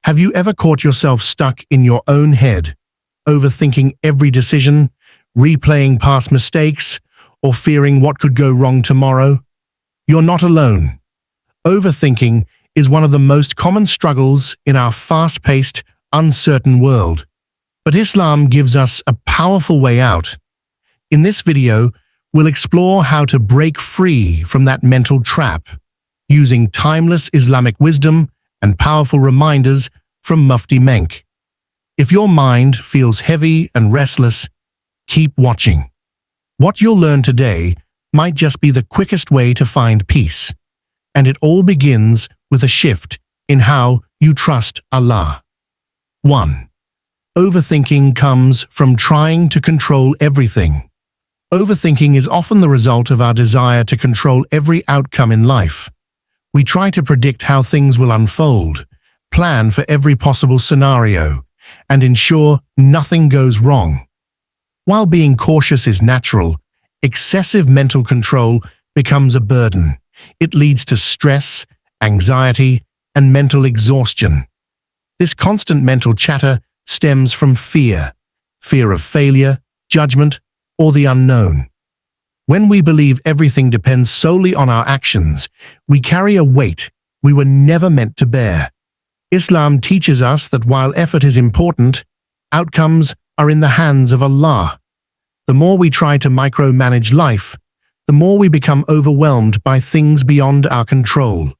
Have you ever caught yourself stuck in your own head, overthinking every decision, replaying past mistakes, or fearing what could go wrong tomorrow? You're not alone. Overthinking is one of the most common struggles in our fast-paced, uncertain world. But Islam gives us a powerful way out. In this video, we'll explore how to break free from that mental trap, using timeless Islamic wisdom and powerful reminders from Mufti Menk. If your mind feels heavy and restless, keep watching. What you'll learn today might just be the quickest way to find peace. And it all begins with a shift in how you trust Allah. 1. Overthinking comes from trying to control everything. Overthinking is often the result of our desire to control every outcome in life. We try to predict how things will unfold, plan for every possible scenario, and ensure nothing goes wrong. While being cautious is natural, excessive mental control becomes a burden. It leads to stress, anxiety, and mental exhaustion. This constant mental chatter stems from fear of failure, judgment, or the unknown. When we believe everything depends solely on our actions, we carry a weight we were never meant to bear. Islam teaches us that while effort is important, outcomes are in the hands of Allah. The more we try to micromanage life, the more we become overwhelmed by things beyond our control.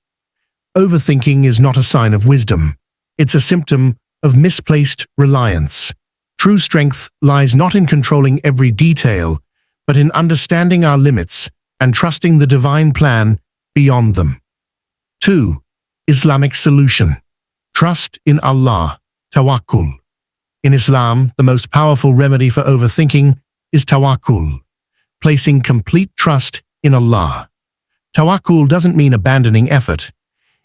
Overthinking is not a sign of wisdom. It's a symptom of misplaced reliance. True strength lies not in controlling every detail, but in understanding our limits and trusting the divine plan beyond them. 2. Islamic solution. Trust in Allah, Tawakkul. In Islam, the most powerful remedy for overthinking is Tawakkul, placing complete trust in Allah. Tawakkul doesn't mean abandoning effort.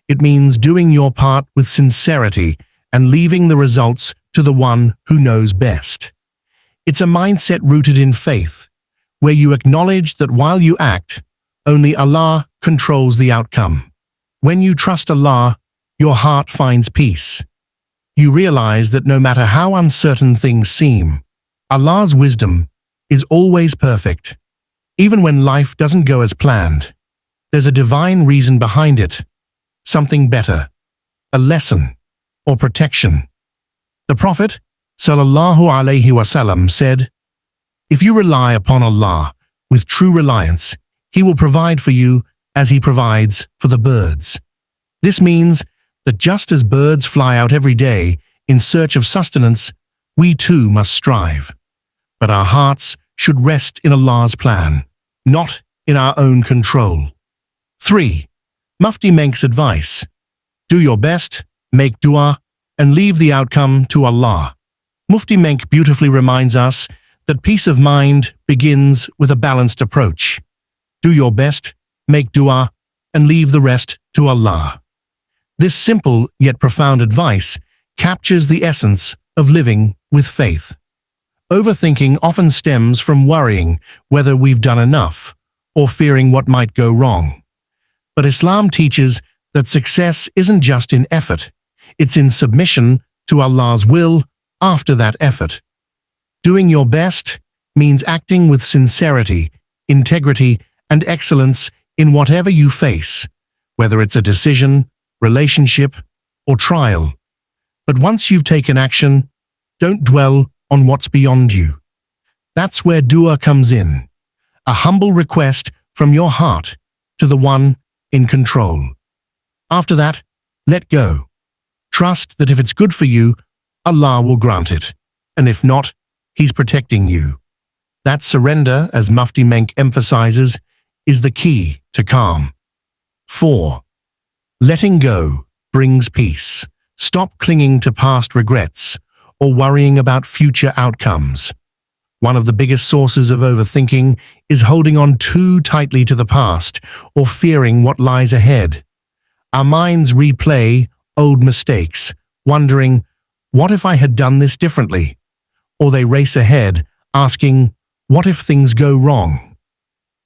It means doing your part with sincerity and leaving the results to the one who knows best. It's a mindset rooted in faith, where you acknowledge that while you act, only Allah controls the outcome. When you trust Allah, your heart finds peace. You realize that no matter how uncertain things seem, Allah's wisdom is always perfect. Even when life doesn't go as planned, there's a divine reason behind it, something better, a lesson, or protection. The Prophet, sallallahu alaihi wasallam, said, "If you rely upon Allah with true reliance, He will provide for you as He provides for the birds." This means that just as birds fly out every day in search of sustenance, we too must strive. But our hearts should rest in Allah's plan, not in our own control. 3. Mufti Menk's advice. Do your best, make dua, and leave the outcome to Allah. Mufti Menk beautifully reminds us that peace of mind begins with a balanced approach. Do your best, make dua, and leave the rest to Allah. This simple yet profound advice captures the essence of living with faith. Overthinking often stems from worrying whether we've done enough or fearing what might go wrong. But Islam teaches that success isn't just in effort, it's in submission to Allah's will after that effort. Doing your best means acting with sincerity, integrity, and excellence in whatever you face, whether it's a decision, relationship, or trial. But once you've taken action, don't dwell on what's beyond you. That's where dua comes in, a humble request from your heart to the one in control. After that, let go. Trust that if it's good for you, Allah will grant it, and if not, He's protecting you. That surrender, as Mufti Menk emphasizes, is the key to calm. 4. Letting go brings peace. Stop clinging to past regrets or worrying about future outcomes. One of the biggest sources of overthinking is holding on too tightly to the past or fearing what lies ahead. Our minds replay old mistakes, wondering, what if I had done this differently? Or they race ahead, asking, what if things go wrong?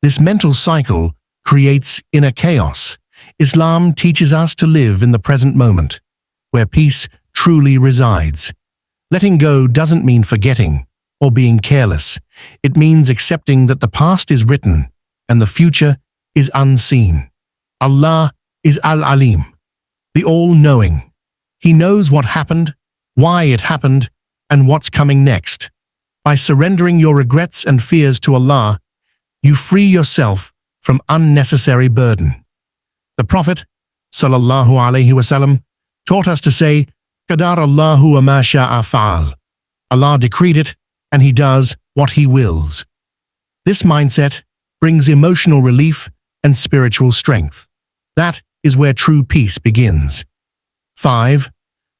This mental cycle creates inner chaos. Islam teaches us to live in the present moment, where peace truly resides. Letting go doesn't mean forgetting or being careless. It means accepting that the past is written and the future is unseen. Allah is Al-Alim, the all-knowing. He knows what happened, why it happened, and what's coming next. By surrendering your regrets and fears to Allah, you free yourself from unnecessary burden. The Prophet, sallallahu alaihi wasallam, taught us to say, Qadar Allahu wa ma sha'a fa'al. Allah decreed it, and He does what He wills. This mindset brings emotional relief and spiritual strength. That is where true peace begins. 5.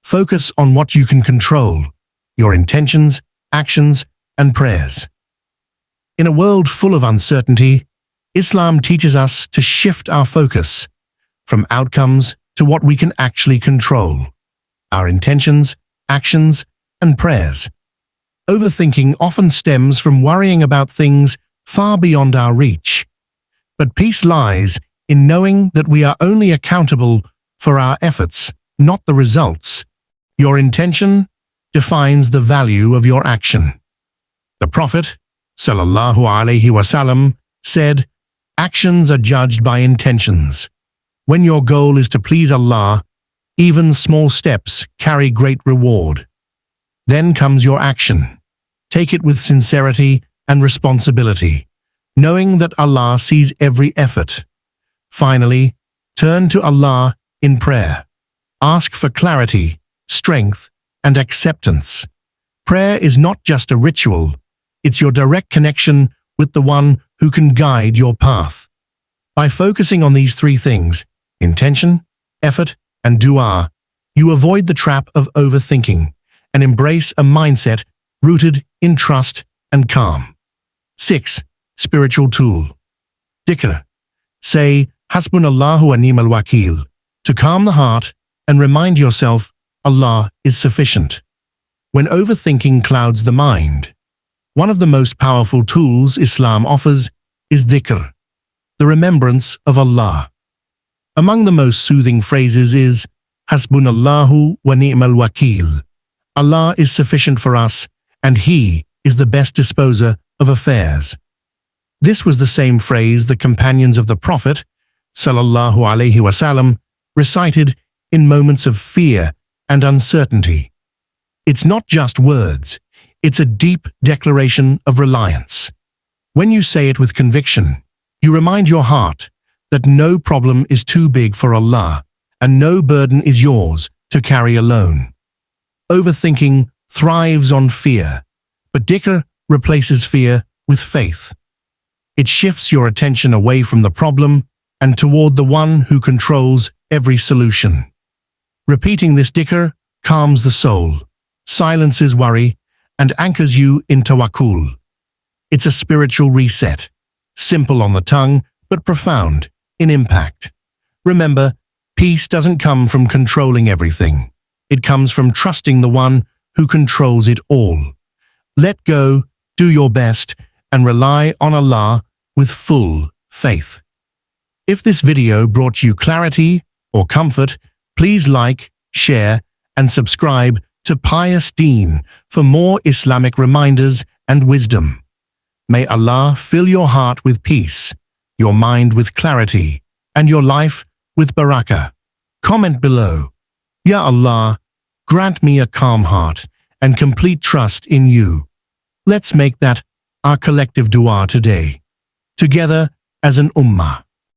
Focus on what you can control: your intentions, actions, and prayers. In a world full of uncertainty, Islam teaches us to shift our focus from outcomes to what we can actually control: our intentions, actions, and prayers. Overthinking often stems from worrying about things far beyond our reach. But peace lies in knowing that we are only accountable for our efforts, not the results. Your intention defines the value of your action. The Prophet, sallallahu alaihi wasallam, said, "Actions are judged by intentions." When your goal is to please Allah, even small steps carry great reward. Then comes your action. Take it with sincerity and responsibility, knowing that Allah sees every effort. Finally, turn to Allah in prayer. Ask for clarity, strength, and acceptance. Prayer is not just a ritual, it's your direct connection with the one who can guide your path. By focusing on these three things, intention, effort, and dua, you avoid the trap of overthinking and embrace a mindset rooted in trust and calm. 6. Spiritual tool. Dhikr. Say, Hasbunallahu wa ni'mal wakeel, to calm the heart and remind yourself Allah is sufficient. When overthinking clouds the mind, one of the most powerful tools Islam offers is dhikr, the remembrance of Allah. Among the most soothing phrases is Hasbunallahu wa ni'mal wakeel. Allah is sufficient for us, and He is the best disposer of affairs. This was the same phrase the companions of the Prophet, sallallahu alaihi wasallam, recited in moments of fear and uncertainty. It's not just words, it's a deep declaration of reliance. When you say it with conviction, you remind your heart that no problem is too big for Allah, and no burden is yours to carry alone. Overthinking thrives on fear, but dhikr replaces fear with faith. It shifts your attention away from the problem and toward the one who controls every solution. Repeating this dhikr calms the soul, silences worry, and anchors you in tawakkul. It's a spiritual reset, simple on the tongue, but profound in impact. Remember, peace doesn't come from controlling everything. It comes from trusting the one who controls it all. Let go, do your best, and rely on Allah with full faith. If this video brought you clarity or comfort, please like, share, and subscribe to Pious Deen for more Islamic reminders and wisdom. May Allah fill your heart with peace, your mind with clarity, and your life with barakah. Comment below. Ya Allah, grant me a calm heart and complete trust in you. Let's make that our collective dua today, together as an ummah.